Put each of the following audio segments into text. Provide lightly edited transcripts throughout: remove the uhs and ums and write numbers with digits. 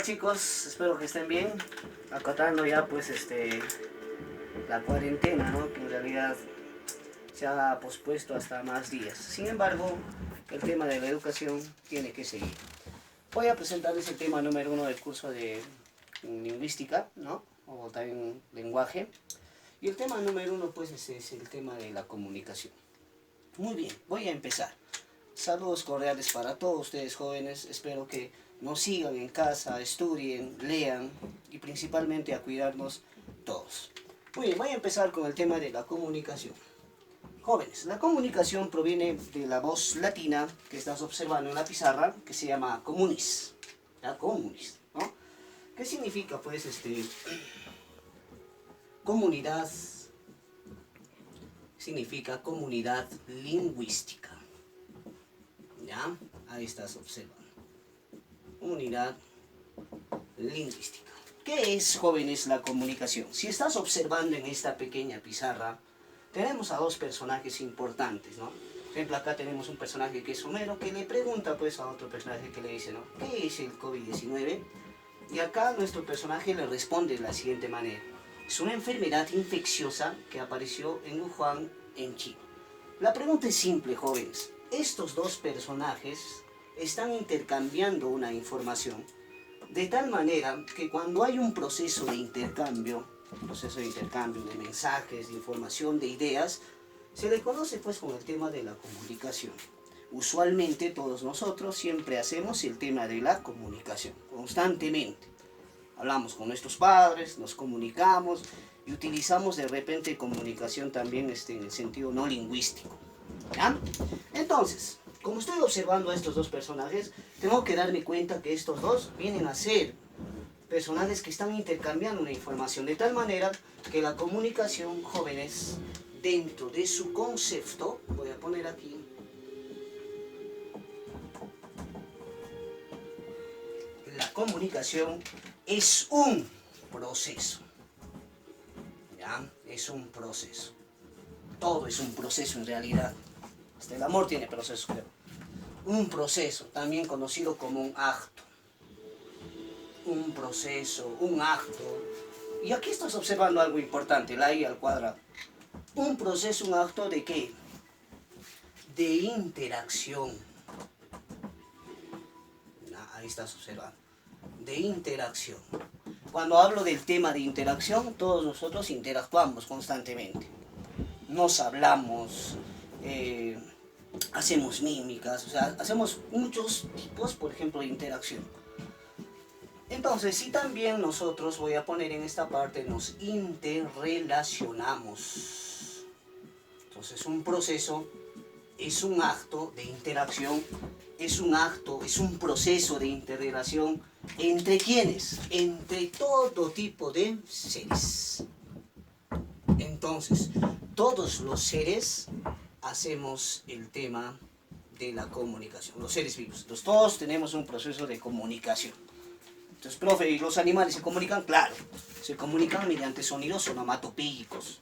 chicos? Espero que estén bien. Acotando ya pues la cuarentena, ¿no? Que en realidad se ha pospuesto hasta más días. Sin embargo, el tema de la educación tiene que seguir. Voy a presentarles el tema número 1 del curso de lingüística, ¿no? O también lenguaje. Y el tema número 1 pues es el tema de la comunicación. Muy bien, voy a empezar. Saludos cordiales para todos ustedes jóvenes. Espero que nos sigan en casa, estudien, lean y principalmente a cuidarnos todos. Muy bien, voy a empezar con el tema de la comunicación. Jóvenes, la comunicación proviene de la voz latina que estás observando en la pizarra, que se llama comunis. ¿Ya? Comunis, ¿no? ¿Qué significa pues comunidad? Significa comunidad lingüística. ¿Ya? Ahí estás observando. Unidad lingüística. ¿Qué es, jóvenes, la comunicación? Si estás observando en esta pequeña pizarra, tenemos a dos personajes importantes, ¿no? Por ejemplo, acá tenemos un personaje que es Homero, que le pregunta pues a otro personaje que le dice, ¿no? ¿Qué es el COVID-19? Y acá nuestro personaje le responde de la siguiente manera. Es una enfermedad infecciosa que apareció en Wuhan, en China. La pregunta es simple, jóvenes. Estos dos personajes están intercambiando una información de tal manera que cuando hay un proceso de intercambio de mensajes, de información, de ideas, se le conoce pues con el tema de la comunicación. Usualmente todos nosotros siempre hacemos el tema de la comunicación, constantemente. Hablamos con nuestros padres, nos comunicamos y utilizamos de repente comunicación también en el sentido no lingüístico. ¿Ya? Entonces, como estoy observando a estos dos personajes, tengo que darme cuenta que estos dos vienen a ser personajes que están intercambiando una información de tal manera que la comunicación, jóvenes, dentro de su concepto, voy a poner aquí, la comunicación es un proceso. ¿Ya? Es un proceso. Todo es un proceso en realidad. Hasta el amor tiene procesos, creo. Un proceso, también conocido como un acto. Un proceso, un acto. Y aquí estás observando algo importante, la I al cuadrado. Un proceso, un acto ¿de qué? De interacción. Ahí estás observando. De interacción. Cuando hablo del tema de interacción, todos nosotros interactuamos constantemente. Nos hablamos, hacemos mímicas, o sea, hacemos muchos tipos, por ejemplo, de interacción. Entonces, si también nosotros, voy a poner en esta parte, nos interrelacionamos. Entonces, un proceso es un acto de interacción, es un acto, es un proceso de interrelación. ¿Entre quiénes? Entre todo tipo de seres. Entonces, todos los seres hacemos el tema de la comunicación, los seres vivos. Entonces, todos tenemos un proceso de comunicación. Entonces, profe, ¿y los animales se comunican? Claro, se comunican mediante sonidos onomatopéyicos.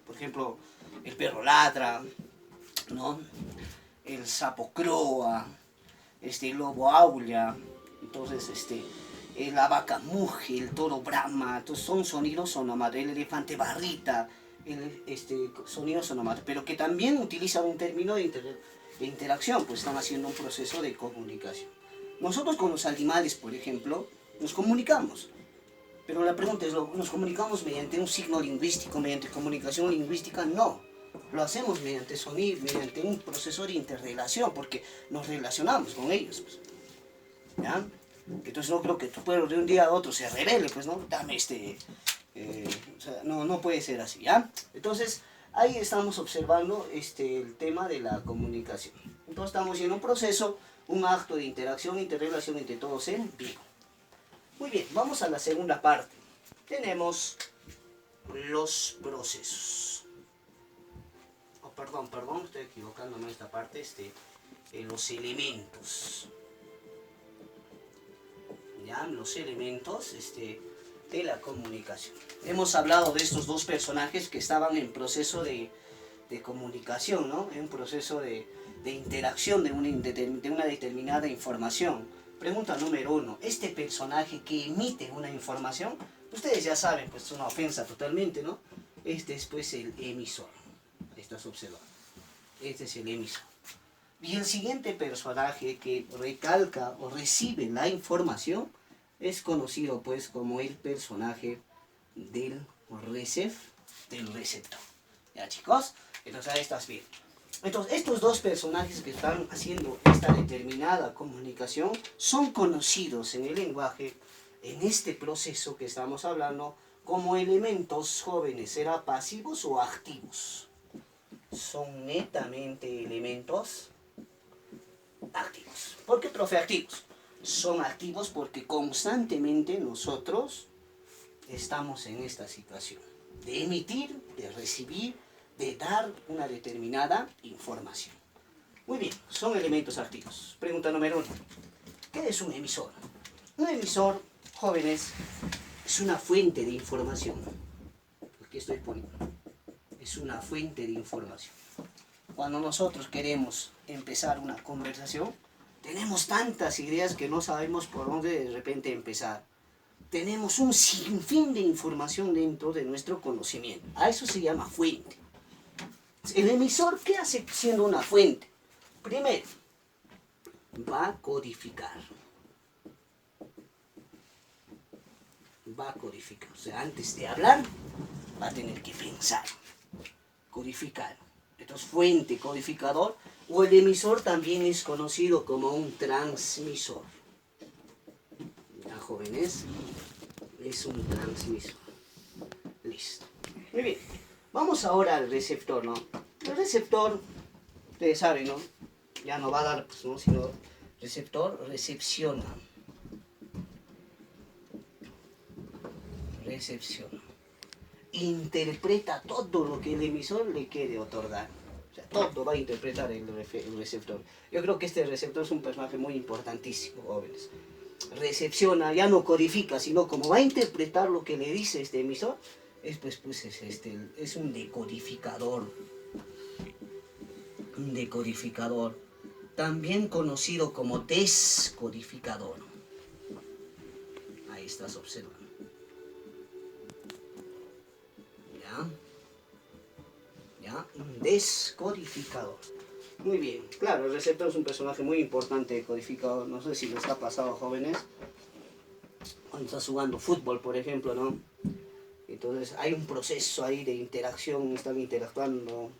Por ejemplo, el perro ladra, ¿no? El sapo croa, el lobo aulla, entonces, la vaca muge, el toro brama, entonces son sonidos onomatopéyicos, el elefante barrita, sonidos onomatopéyicos, pero que también utilizan un término de interacción, pues están haciendo un proceso de comunicación. Nosotros con los animales, por ejemplo, nos comunicamos, pero la pregunta es, ¿nos comunicamos mediante un signo lingüístico, mediante comunicación lingüística? No, lo hacemos mediante sonido, mediante un proceso de interrelación, porque nos relacionamos con ellos, pues. ¿Ya? Entonces no creo que tu pueblo de un día a otro se revele, pues, ¿no? Dame o sea, no puede ser así, ¿ya? Entonces, ahí estamos observando el tema de la comunicación. Entonces estamos en un proceso, un acto de interacción, interrelación entre todos en vivo. Muy bien, vamos a la segunda parte. Tenemos los procesos. Oh, perdón, estoy equivocándome en esta parte, los elementos. ¿Ya? Los elementos de la comunicación. Hemos hablado de estos dos personajes que estaban en proceso de comunicación, ¿no? En un proceso de interacción de una determinada información. Pregunta número 1. Este personaje que emite una información, ustedes ya saben, pues es una ofensa totalmente, ¿no? Este es pues el emisor. Estás observando. Este es el emisor. Y el siguiente personaje que recalca o recibe la información es conocido pues como el personaje del receptor. ¿Ya, chicos? Entonces ahí estás bien. Entonces estos dos personajes que están haciendo esta determinada comunicación son conocidos en el lenguaje, en este proceso que estamos hablando, como elementos jóvenes, ¿será pasivos o activos? Son netamente elementos activos. ¿Por qué, profe, activos? Son activos porque constantemente nosotros estamos en esta situación de emitir, de recibir, de dar una determinada información. Muy bien, son elementos activos. Pregunta número 1. ¿Qué es un emisor? Un emisor, jóvenes, es una fuente de información. Aquí estoy poniendo. Es una fuente de información. Cuando nosotros queremos empezar una conversación, tenemos tantas ideas que no sabemos por dónde de repente empezar. Tenemos un sinfín de información dentro de nuestro conocimiento. A eso se llama fuente. El emisor, ¿qué hace siendo una fuente? Primero, va a codificar. Va a codificar. O sea, antes de hablar, va a tener que pensar. Codificar. Entonces, fuente, codificador, o el emisor también es conocido como un transmisor. ¿Ya, jóvenes? Es un transmisor. Listo. Muy bien. Vamos ahora al receptor, ¿no? El receptor, ustedes saben, ¿no? Ya no va a dar, pues, ¿no? Sino receptor recepciona. Recepciona. Interpreta todo lo que el emisor le quiere otorgar. O sea, todo va a interpretar el receptor. Yo creo que este receptor es un personaje muy importantísimo, jóvenes. Recepciona, ya no codifica, sino como va a interpretar lo que le dice este emisor, es un decodificador. Un decodificador, también conocido como descodificador. Ahí estás observando. ¿Ya? Un descodificador. Muy bien. Claro, el receptor es un personaje muy importante decodificador. No sé si les ha pasado, jóvenes, cuando estás jugando fútbol, por ejemplo, ¿no? Entonces hay un proceso ahí de interacción, están interactuando.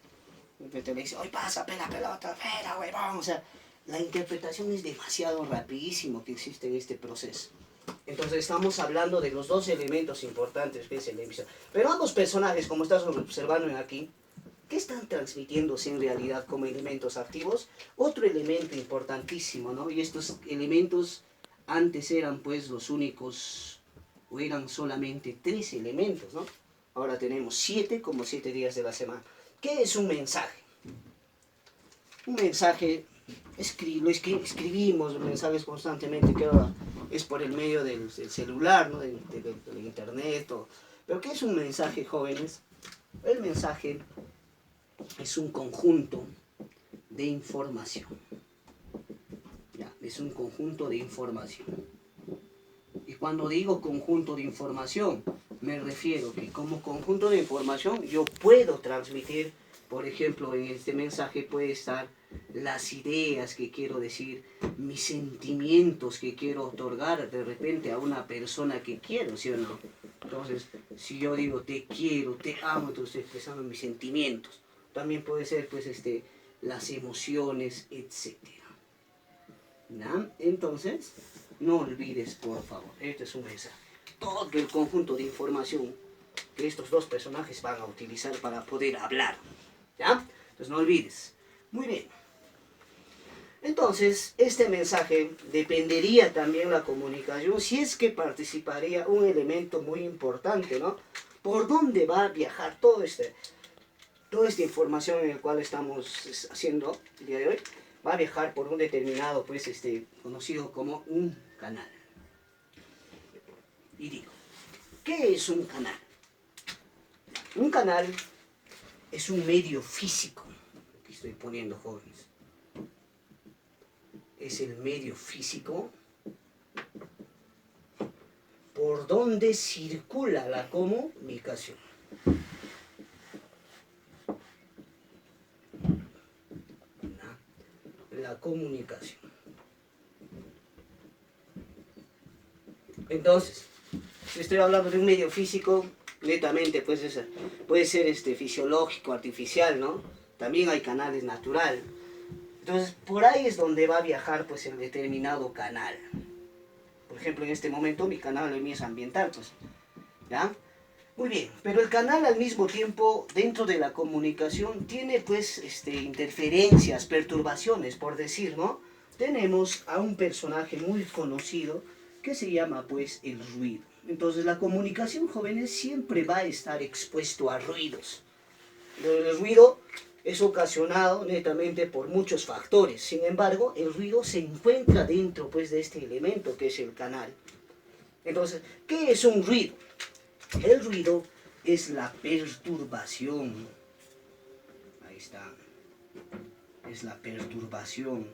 Te le dice, hoy pasa, pela pelota, espera, huevón. O sea, la interpretación es demasiado rapidísimo que existe en este proceso. Entonces estamos hablando de los dos elementos importantes que es el emisor. Pero ambos personajes, como estás observando aquí, ¿qué están transmitiéndose en realidad como elementos activos? Otro elemento importantísimo, ¿no? Y estos elementos antes eran pues los únicos, o eran solamente 3 elementos, ¿no? Ahora tenemos 7 como 7 días de la semana. ¿Qué es un mensaje? Un mensaje, escribimos mensajes constantemente, que ahora es por el medio del celular, ¿no? del internet. Pero ¿qué es un mensaje, jóvenes? El mensaje es un conjunto de información. Ya, es un conjunto de información. Y cuando digo conjunto de información, me refiero que como conjunto de información yo puedo transmitir, por ejemplo, en este mensaje puede estar las ideas que quiero decir, mis sentimientos que quiero otorgar de repente a una persona que quiero, ¿sí o no? Entonces, si yo digo te quiero, te amo, entonces estoy expresando mis sentimientos. También puede ser, pues, las emociones, etc. ¿No? Entonces, no olvides, por favor, este es un mensaje. Todo el conjunto de información que estos dos personajes van a utilizar para poder hablar. ¿Ya? Entonces, no olvides. Muy bien. Entonces, este mensaje dependería también la comunicación, si es que participaría un elemento muy importante, ¿no? ¿Por dónde va a viajar toda esta información en la cual estamos haciendo el día de hoy? Va a viajar por un determinado, pues, conocido como un canal. Y digo, ¿qué es un canal? Un canal es un medio físico. Aquí estoy poniendo, jóvenes. Es el medio físico por donde circula la comunicación. La comunicación. Entonces, si estoy hablando de un medio físico, netamente pues puede ser fisiológico, artificial, ¿no? También hay canales naturales. Entonces, por ahí es donde va a viajar pues el determinado canal. Por ejemplo, en este momento mi canal mío es ambiental, pues, ¿ya? Muy bien, pero el canal al mismo tiempo, dentro de la comunicación, tiene pues interferencias, perturbaciones, por decir, ¿no? Tenemos a un personaje muy conocido que se llama pues el ruido. Entonces la comunicación, jóvenes, siempre va a estar expuesto a ruidos. El ruido es ocasionado netamente por muchos factores. Sin embargo, el ruido se encuentra dentro pues de este elemento que es el canal. Entonces, ¿qué es un ruido? El ruido es la perturbación. Ahí está. Es la perturbación.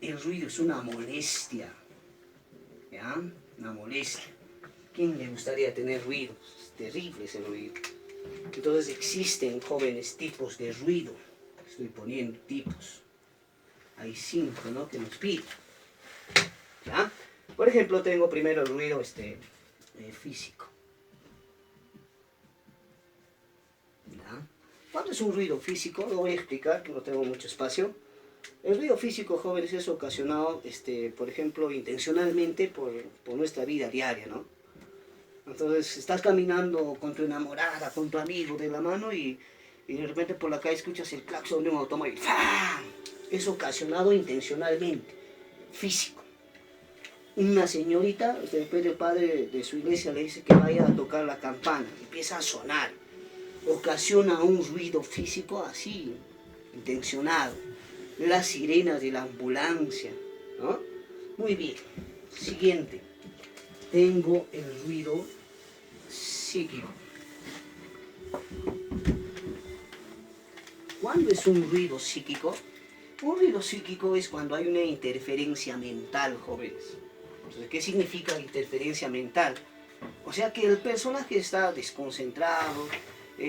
El ruido es una molestia. ¿Ya? Una molestia. ¿Quién le gustaría tener ruido? Es terrible ese ruido. Entonces existen, jóvenes, tipos de ruido. Estoy poniendo tipos. Hay 5, ¿no? Que nos piden. ¿Ya? Por ejemplo, tengo primero el ruido físico. ¿Ya? ¿Cuándo es un ruido físico? Lo voy a explicar, que no tengo mucho espacio. El ruido físico, jóvenes, es ocasionado, por ejemplo, intencionalmente por nuestra vida diaria, ¿no? Entonces, estás caminando con tu enamorada, con tu amigo de la mano y de repente por la calle escuchas el claxon de un automóvil. ¡Fam! Es ocasionado intencionalmente, físico. Una señorita, después el padre de su iglesia le dice que vaya a tocar la campana, empieza a sonar, ocasiona un ruido físico así, intencionado. Las sirenas de la ambulancia, ¿no? Muy bien, siguiente, tengo el ruido psíquico. ¿Cuándo es un ruido psíquico? Un ruido psíquico es cuando hay una interferencia mental, jóvenes. Entonces, ¿qué significa interferencia mental? O sea que el personaje está desconcentrado,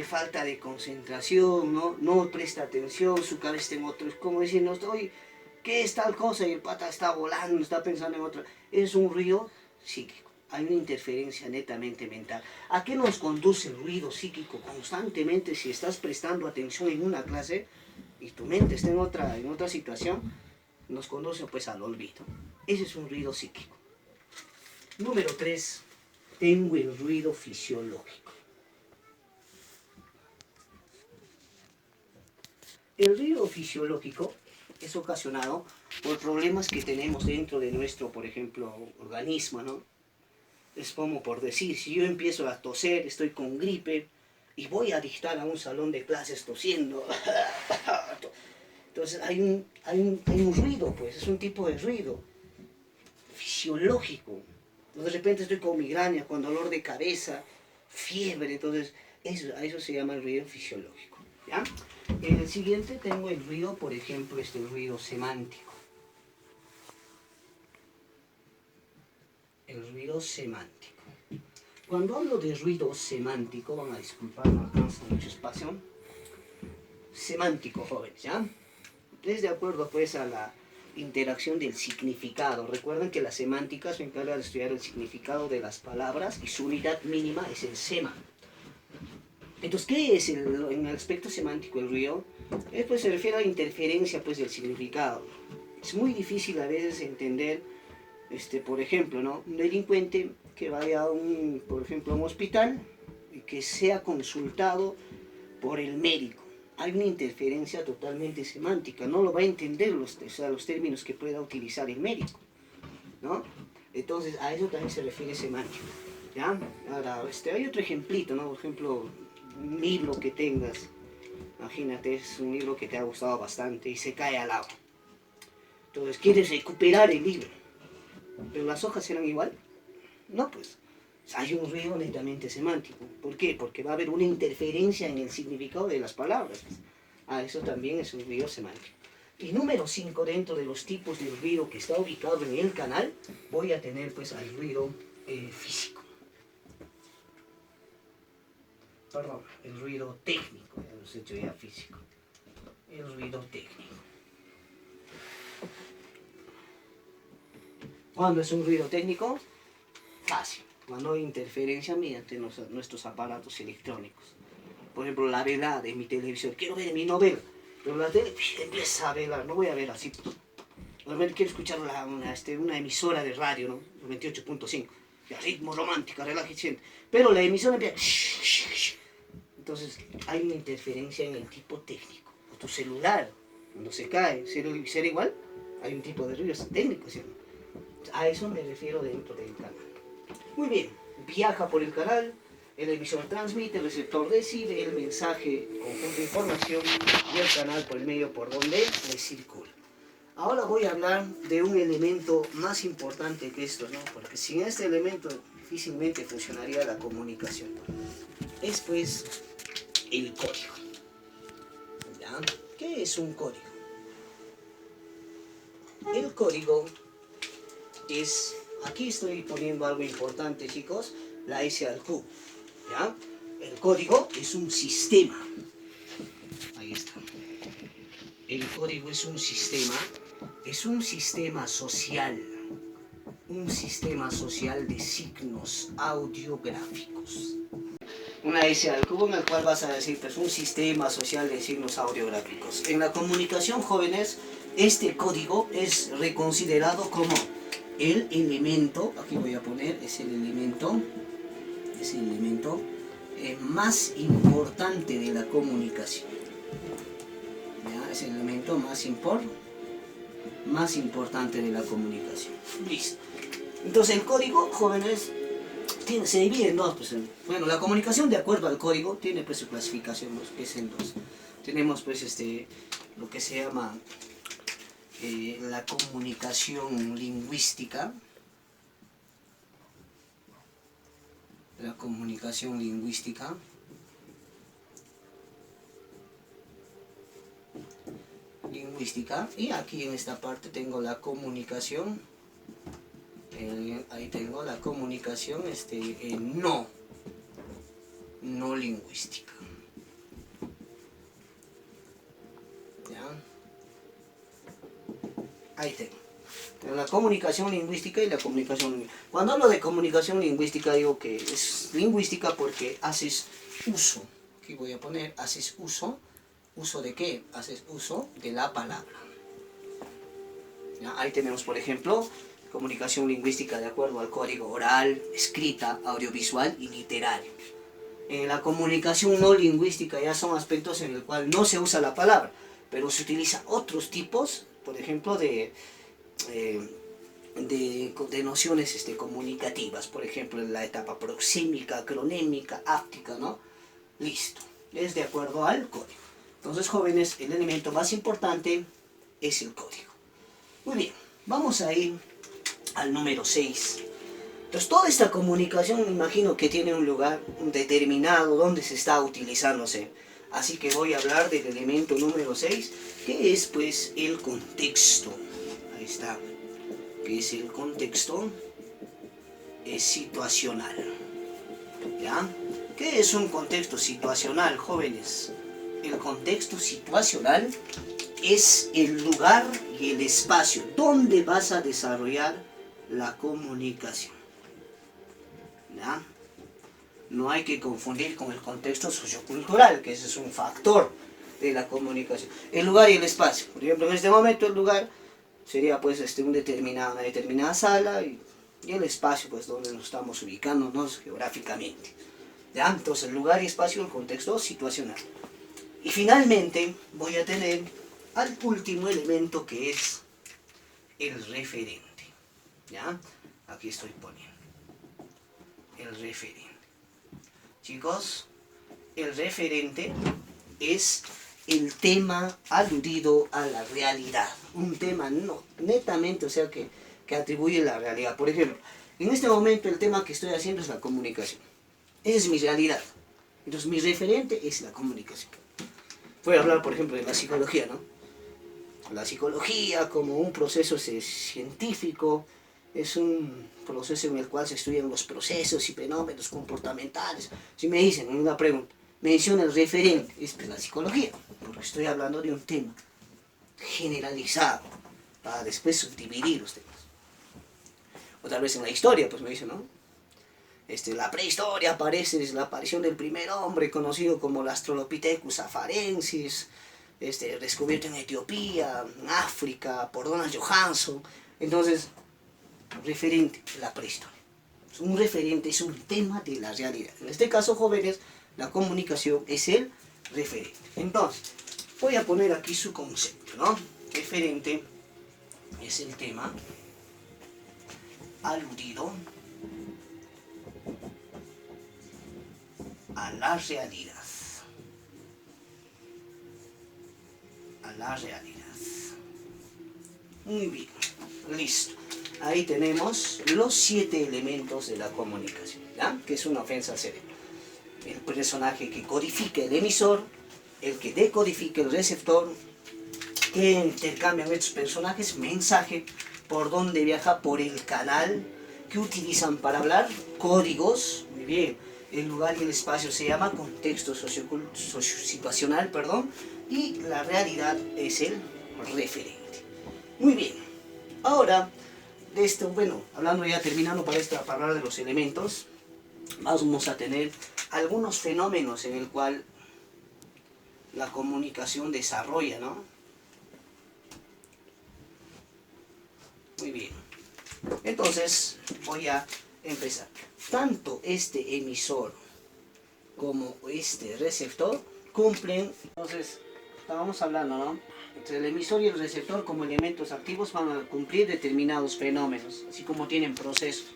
falta de concentración, no presta atención, su cabeza está en otro, es como diciendo, oye, ¿qué es tal cosa? Y el pata está volando, está pensando en otra. Es un ruido psíquico. Hay una interferencia netamente mental. ¿A qué nos conduce el ruido psíquico? Constantemente, si estás prestando atención en una clase y tu mente está en otra situación, nos conduce pues al olvido. Ese es un ruido psíquico. Número 3, tengo el ruido fisiológico. El ruido fisiológico es ocasionado por problemas que tenemos dentro de nuestro, por ejemplo, organismo, ¿no? Es como por decir, si yo empiezo a toser, estoy con gripe y voy a dictar a un salón de clases tosiendo, entonces hay un ruido, pues, es un tipo de ruido fisiológico. De repente estoy con migraña, con dolor de cabeza, fiebre, entonces a eso se llama el ruido fisiológico, ¿ya? En el siguiente tengo el ruido, por ejemplo, el ruido semántico. El ruido semántico. Cuando hablo de ruido semántico, van a disculpar, no alcanza mucho espacio. Semántico, jóvenes, ¿ya? Es de acuerdo pues a la interacción del significado. Recuerden que la semántica se encarga de estudiar el significado de las palabras y su unidad mínima es el sema. Entonces, ¿qué es en el aspecto semántico el ruido? Pues se refiere a la interferencia pues del significado. Es muy difícil a veces entender, por ejemplo, ¿no? Un delincuente que vaya por ejemplo, a un hospital y que sea consultado por el médico. Hay una interferencia totalmente semántica, no lo va a entender los términos que pueda utilizar el médico, ¿no? Entonces, a eso también se refiere semántico, ¿ya? Ahora, hay otro ejemplito, ¿no? Por ejemplo, un libro que tengas, imagínate, es un libro que te ha gustado bastante y se cae al agua. Entonces, quieres recuperar el libro, pero las hojas serán igual. No, pues, hay un ruido netamente semántico. ¿Por qué? Porque va a haber una interferencia en el significado de las palabras. Eso también es un ruido semántico. Y número 5, dentro de los tipos de ruido que está ubicado en el canal, voy a tener pues al ruido físico. Perdón, el ruido técnico, ya hemos hecho ya físico. El ruido técnico. ¿Cuándo es un ruido técnico? Fácil, cuando hay interferencia mediante nuestros aparatos electrónicos. Por ejemplo, la vela de mi televisión. Quiero ver mi novela, pero la tele empieza a velar, no voy a ver así. Realmente quiero escuchar una emisora de radio, ¿no? 98.5, de ritmo romántico, relajación. Pero la emisora empieza... Entonces, hay una interferencia en el tipo técnico. O tu celular, cuando se cae, ¿será igual? Hay un tipo de ruido técnico, ¿sí? A eso me refiero dentro del canal. Muy bien, viaja por el canal, el emisor transmite, el receptor recibe el mensaje, conjunto de información y el canal por el medio por donde le circula. Ahora voy a hablar de un elemento más importante que estos, ¿no? Porque sin este elemento difícilmente funcionaría la comunicación. Es pues el código. ¿Ya? ¿Qué es un código? El código es, aquí estoy poniendo algo importante, chicos, la S al Q, ¿ya? El código es un sistema. Ahí está. El código es un sistema social. Un sistema social de signos audiográficos. Una S al cubo en el cual vas a decir, pues, un sistema social de signos audiográficos. En la comunicación, jóvenes, este código es reconsiderado como el elemento, aquí voy a poner, es el elemento más importante de la comunicación. ¿Ya? Es el elemento más importante de la comunicación. Listo. Entonces el código, jóvenes, se divide en dos. Pues, bueno, la comunicación de acuerdo al código tiene pues su clasificación, que es en dos. Tenemos pues lo que se llama la comunicación lingüística. La comunicación lingüística. Y aquí en esta parte tengo la comunicación, ahí tengo la comunicación no lingüística. ¿Ya? Ahí tengo la comunicación lingüística y la comunicación lingüística. Cuando hablo de comunicación lingüística digo que es lingüística porque haces uso, aquí voy a poner, haces uso. ¿Uso de qué? Haces uso de la palabra. ¿Ya? Ahí tenemos, por ejemplo, comunicación lingüística de acuerdo al código oral, escrita, audiovisual y literario. En la comunicación no lingüística ya son aspectos en el cual no se usa la palabra, pero se utiliza otros tipos, por ejemplo, de nociones comunicativas, por ejemplo, en la etapa proxémica, cronémica, áptica, ¿no? Listo. Es de acuerdo al código. Entonces, jóvenes, el elemento más importante es el código. Muy bien, vamos a ir al número 6. Entonces, toda esta comunicación, me imagino que tiene un lugar determinado donde se está utilizándose. Así que voy a hablar del elemento número 6, que es, pues, el contexto. Ahí está. ¿Qué es el contexto? Es situacional. ¿Ya? ¿Qué es un contexto situacional, jóvenes? El contexto situacional es el lugar y el espacio donde vas a desarrollar la comunicación. ¿Ya? No hay que confundir con el contexto sociocultural, que ese es un factor de la comunicación. El lugar y el espacio. Por ejemplo, en este momento el lugar sería pues una determinada sala y el espacio pues donde nos estamos ubicándonos geográficamente. ¿Ya? Entonces el lugar y espacio, el contexto situacional. Y finalmente voy a tener al último elemento que es el referente. ¿Ya? Aquí estoy poniendo el referente. Chicos, el referente es el tema aludido a la realidad. Un tema netamente, o sea, que atribuye la realidad. Por ejemplo, en este momento el tema que estoy haciendo es la comunicación. Esa es mi realidad. Entonces mi referente es la comunicación. Voy a hablar, por ejemplo, de la psicología, ¿no? La psicología como un proceso científico es un proceso en el cual se estudian los procesos y fenómenos comportamentales. Si me dicen en una pregunta, menciona el referente, es pues la psicología, porque estoy hablando de un tema generalizado, para después subdividir los temas. O tal vez en la historia, pues me dicen, ¿no? La prehistoria aparece desde la aparición del primer hombre, conocido como el Australopithecus afarensis, descubierto en Etiopía, en África, por Donald Johanson. Entonces, referente, la prehistoria. Un referente es un tema de la realidad. En este caso, jóvenes, la comunicación es el referente. Entonces, voy a poner aquí su concepto, ¿no? Referente es el tema aludido a la realidad. A la realidad. Muy bien, listo. Ahí tenemos los 7 elementos de la comunicación, ¿ya? Que es una ofensa al cerebro. El personaje que codifica el emisor, el que decodifica el receptor, que intercambian estos personajes mensaje, por donde viaja, por el canal que utilizan para hablar, códigos, muy bien. El lugar y el espacio se llama contexto sociosituacional, y la realidad es el referente. Muy bien, ahora, de esto, bueno, hablando ya, terminando para esta palabra de los elementos, vamos a tener algunos fenómenos en el cual la comunicación desarrolla, ¿no? Muy bien. Entonces, voy a empezar. Tanto este emisor como este receptor cumplen, entonces, estábamos hablando, ¿no? Entre el emisor y el receptor como elementos activos van a cumplir determinados fenómenos, así como tienen procesos.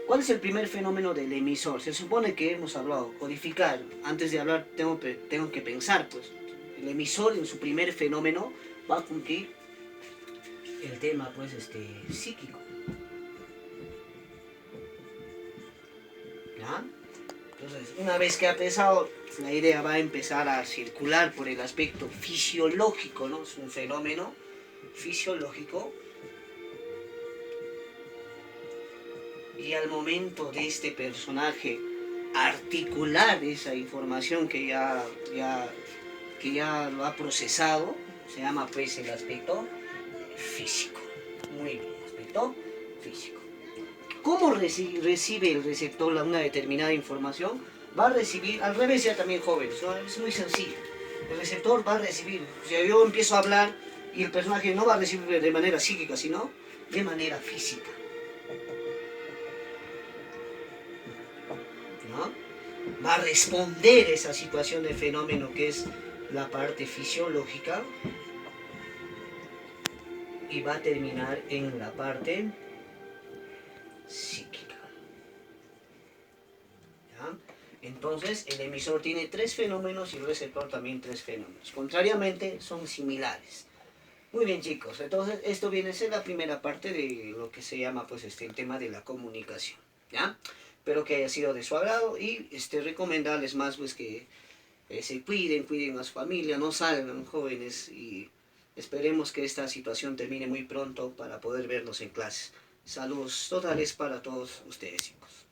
¿Cuál es el primer fenómeno del emisor? Se supone que hemos hablado, codificar. Antes de hablar tengo que pensar, pues. El emisor en su primer fenómeno va a cumplir el tema, pues, psíquico. ¿Ya? Entonces, una vez que ha pesado, la idea va a empezar a circular por el aspecto fisiológico, ¿no? Es un fenómeno fisiológico. Y al momento de este personaje articular esa información que ya lo ha procesado, se llama pues el aspecto físico. Muy bien, aspecto físico. ¿Cómo recibe el receptor una determinada información? Va a recibir, al revés ya también jóvenes, ¿no? Es muy sencillo. El receptor va a recibir, o sea, yo empiezo a hablar y el personaje no va a recibir de manera psíquica, sino de manera física. ¿No? Va a responder esa situación de fenómeno que es la parte fisiológica y va a terminar en la parte psíquica. ¿Ya? Entonces el emisor tiene 3 fenómenos y el receptor también 3 fenómenos. Contrariamente son similares. Muy bien, chicos, entonces esto viene a ser la primera parte de lo que se llama pues el tema de la comunicación. ¿Ya? Espero que haya sido de su agrado y recomendarles más pues que se cuiden a su familia, no salgan jóvenes y esperemos que esta situación termine muy pronto para poder vernos en clases. Saludos totales para todos ustedes, chicos.